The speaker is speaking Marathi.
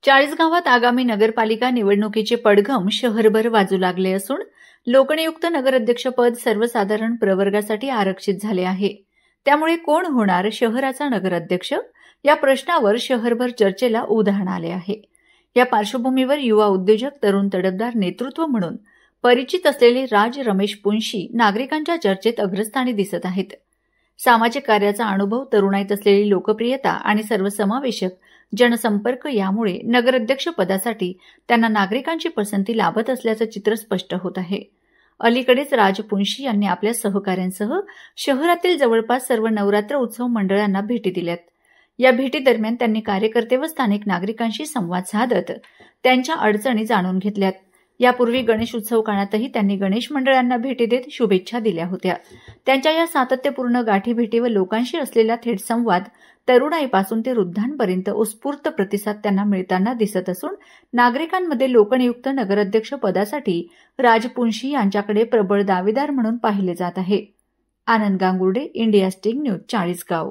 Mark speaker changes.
Speaker 1: चाळीसगावात आगामी नगरपालिका निवडणुकीचे पडघम शहरभर वाजू लागले असून लोकनियुक्त नगराध्यक्षपद सर्वसाधारण प्रवर्गासाठी आरक्षित झाले आहे. त्यामुळे कोण होणार शहराचा नगराध्यक्ष या प्रश्नावर शहरभर चर्चेला उधाण आले आहे. या पार्श्वभूमीवर युवा उद्योजक, तरुण तडफदार नेतृत्व म्हणून परिचित असलेले राज रमेश पुंशी नागरिकांच्या चर्चेत अग्रस्थानी दिसत आहेत. सामाजिक कार्याचा अनुभव, तरुणाईत असलेली लोकप्रियता आणि सर्वसमावेशक जनसंपर्क यामुळे नगराध्यक्ष पदासाठी त्यांना नागरिकांची पसंती लाभत असल्याचं चित्र स्पष्ट होत आहे. अलीकडेच राज पुंशी यांनी आपल्या सहकाऱ्यांसह शहरातील जवळपास सर्व नवरात्र उत्सव मंडळांना भेटी दिल्यात. या भेटीदरम्यान त्यांनी कार्यकर्ते व स्थानिक नागरिकांशी संवाद साधत त्यांच्या अडचणी जाणून घेतल्यात. यापूर्वी गणेश उत्सव काळातही त्यांनी गणेश मंडळांना भेटी देत शुभेच्छा दिल्या होत्या. त्यांच्या या सातत्यपूर्ण गाठीभेटी व लोकांशी असलेला थेट संवाद तरुणाईपासून ते वृद्धांपर्यंत उत्स्फूर्त प्रतिसाद त्यांना मिळताना दिसत असून नागरिकांमध्ये लोकनियुक्त नगराध्यक्ष पदासाठी राज पुंशी यांच्याकडे प्रबळ दावेदार म्हणून पाहिले जात आहे. Anand Gangurde, India sting news, Chalisgaon.